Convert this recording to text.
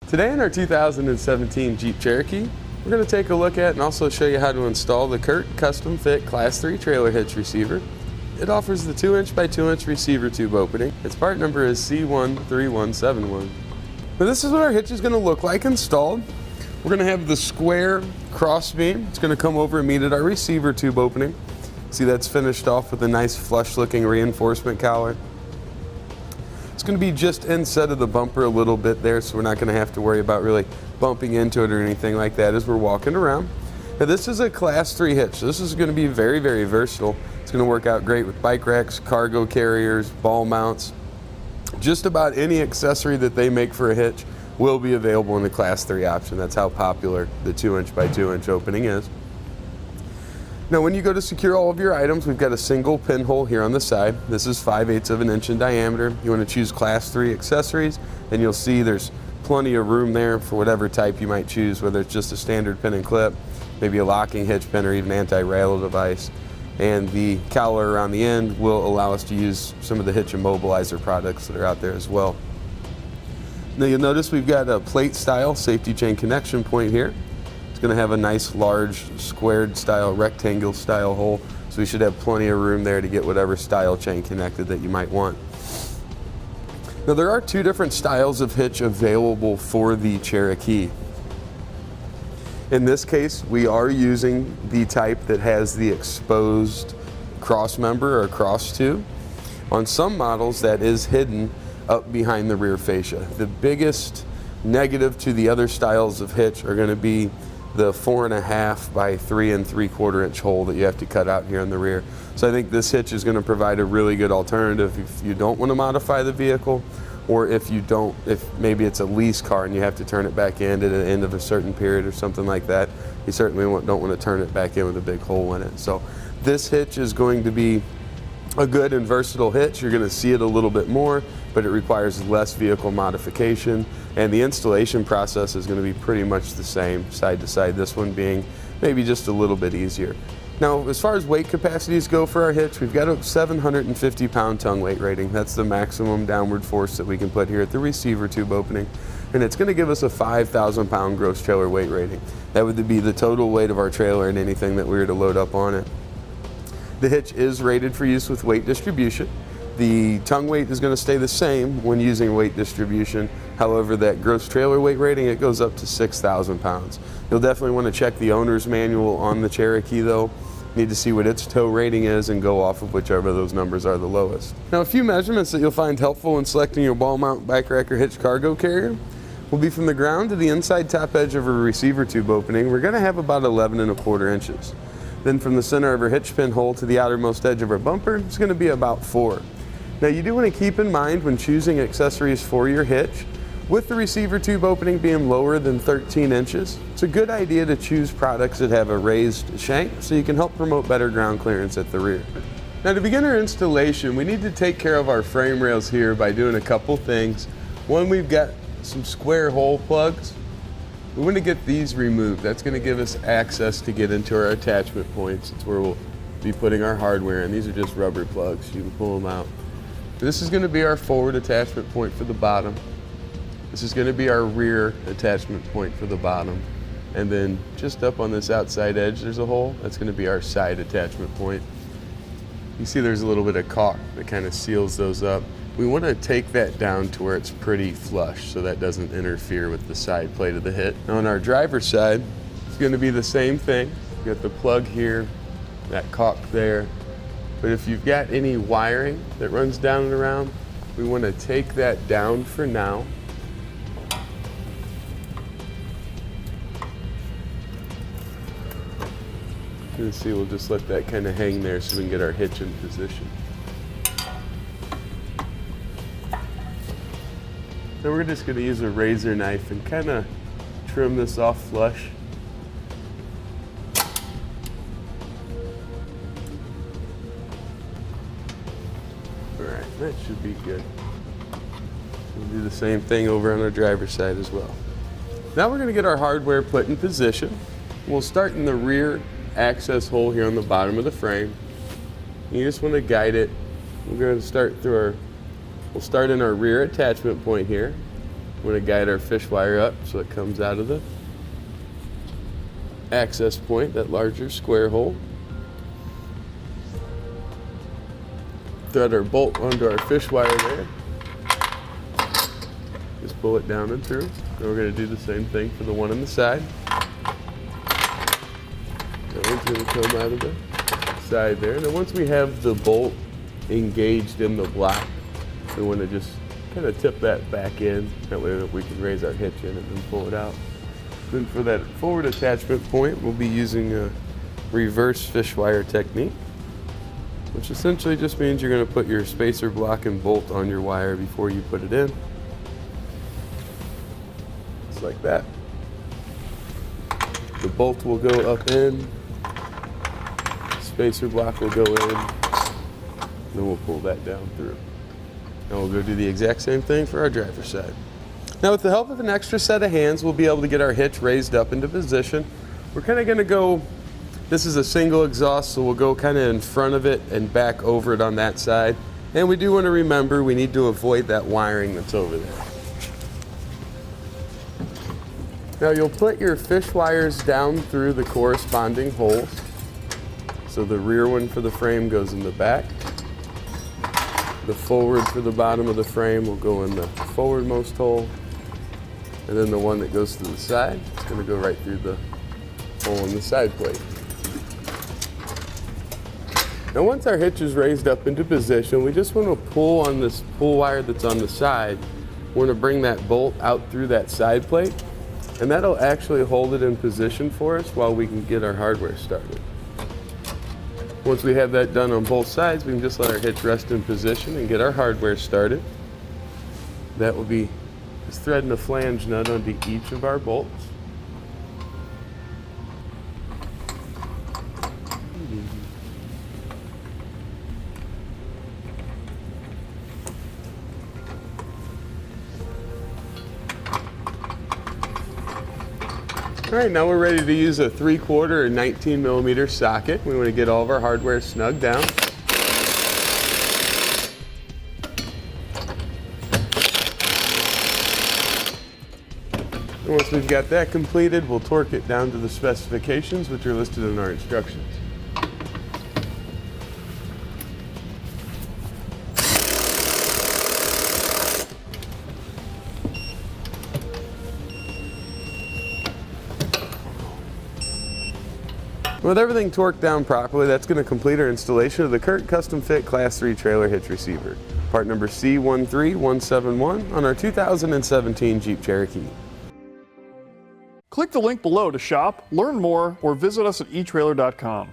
Today in our 2017 Jeep Cherokee, we're going to take a look at and also show you how to install the CURT Custom-Fit Class 3 Trailer Hitch Receiver. It offers the 2" by 2" receiver tube opening. Its part number is C13171. Now this is what our hitch is going to look like installed. We're going to have the square crossbeam. It's going to come over and meet at our receiver tube opening. See, that's finished off with a nice flush looking reinforcement collar. It's going to be just inset of the bumper a little bit there, so we're not going to have to worry about really bumping into it or anything like that as we're walking around. Now this is a Class 3 hitch, so this is going to be very, very versatile. It's going to work out great with bike racks, cargo carriers, ball mounts. Just about any accessory that they make for a hitch will be available in the Class 3 option. That's how popular the 2" by 2" opening is. Now when you go to secure all of your items, we've got a single pinhole here on the side. This is 5/8 of an inch in diameter. You want to choose Class 3 accessories, and you'll see there's plenty of room there for whatever type you might choose, whether it's just a standard pin and clip, maybe a locking hitch pin, or even anti-rattle device. And the collar around the end will allow us to use some of the hitch immobilizer products that are out there as well. Now you'll notice we've got a plate style safety chain connection point here. It's going to have a nice large squared style, rectangle style hole, so we should have plenty of room there to get whatever style chain connected that you might want. Now there are two different styles of hitch available for the Cherokee. In this case, we are using the type that has the exposed cross member or cross tube. On some models that is hidden up behind the rear fascia. The biggest negative to the other styles of hitch are going to be the 4.5 by 3 3/4 inch hole that you have to cut out here in the rear. So I think this hitch is going to provide a really good alternative if you don't want to modify the vehicle, or if maybe it's a lease car and you have to turn it back in at the end of a certain period or something like that. You certainly don't want to turn it back in with a big hole in it. So this hitch is going to be a good and versatile hitch. You're going to see it a little bit more, but it requires less vehicle modification, and the installation process is going to be pretty much the same side to side, this one being maybe just a little bit easier. Now as far as weight capacities go for our hitch, we've got a 750 pound tongue weight rating. That's the maximum downward force that we can put here at the receiver tube opening, and it's going to give us a 5,000 pound gross trailer weight rating. That would be the total weight of our trailer and anything that we were to load up on it. The hitch is rated for use with weight distribution. The tongue weight is going to stay the same when using weight distribution. However, that gross trailer weight rating, it goes up to 6,000 pounds. You'll definitely want to check the owner's manual on the Cherokee though. You need to see what its tow rating is and go off of whichever of those numbers are the lowest. Now a few measurements that you'll find helpful in selecting your ball mount, bike rack, or hitch cargo carrier will be from the ground to the inside top edge of a receiver tube opening. We're going to have about 11.25 inches. Then from the center of our hitch pin hole to the outermost edge of our bumper, it's going to be about 4. Now you do want to keep in mind when choosing accessories for your hitch, with the receiver tube opening being lower than 13 inches, it's a good idea to choose products that have a raised shank so you can help promote better ground clearance at the rear. Now to begin our installation, we need to take care of our frame rails here by doing a couple things. One, we've got some square hole plugs. We want to get these removed. That's going to give us access to get into our attachment points. It's where we'll be putting our hardware in. These are just rubber plugs. You can pull them out. This is going to be our forward attachment point for the bottom. This is going to be our rear attachment point for the bottom. And then just up on this outside edge, there's a hole. That's going to be our side attachment point. You see there's a little bit of caulk that kind of seals those up. We want to take that down to where it's pretty flush so that doesn't interfere with the side plate of the hitch. Now on our driver's side, it's going to be the same thing. You got the plug here, that caulk there. But if you've got any wiring that runs down and around, we want to take that down for now. You can see we'll just let that kind of hang there so we can get our hitch in position. Then we're just going to use a razor knife and kind of trim this off flush. Alright, that should be good. We'll do the same thing over on our driver's side as well. Now we're going to get our hardware put in position. We'll start in the rear access hole here on the bottom of the frame. You just want to guide it. We're going to start through we'll start in our rear attachment point here. We're going to guide our fish wire up so it comes out of the access point, that larger square hole. Thread our bolt onto our fish wire there. Just pull it down and through. And we're going to do the same thing for the one on the side. That one's going to come out of the side there. And then once we have the bolt engaged in the block, we want to just kind of tip that back in. That way that we can raise our hitch in and then pull it out. Then for that forward attachment point, we'll be using a reverse fish wire technique, which essentially just means you're going to put your spacer block and bolt on your wire before you put it in. Just like that. The bolt will go up in, spacer block will go in, then we'll pull that down through. And we'll go do the exact same thing for our driver's side. Now with the help of an extra set of hands, we'll be able to get our hitch raised up into position. We're kind of going to go, this is a single exhaust, so we'll go kind of in front of it and back over it on that side. And we do want to remember we need to avoid that wiring that's over there. Now you'll put your fish wires down through the corresponding holes. So the rear one for the frame goes in the back. The forward for the bottom of the frame will go in the forwardmost hole. And then the one that goes to the side is going to go right through the hole in the side plate. Now once our hitch is raised up into position, we just want to pull on this pull wire that's on the side. We're going to bring that bolt out through that side plate, and that'll actually hold it in position for us while we can get our hardware started. Once we have that done on both sides, we can just let our hitch rest in position and get our hardware started. That will be just threading a flange nut onto each of our bolts. All right, now we're ready to use a 3/4 or 19mm socket. We want to get all of our hardware snug down. And once we've got that completed, we'll torque it down to the specifications, which are listed in our instructions. With everything torqued down properly, that's going to complete our installation of the CURT Custom-Fit Class 3 Trailer Hitch Receiver, part number C13171 on our 2017 Jeep Cherokee. Click the link below to shop, learn more, or visit us at etrailer.com.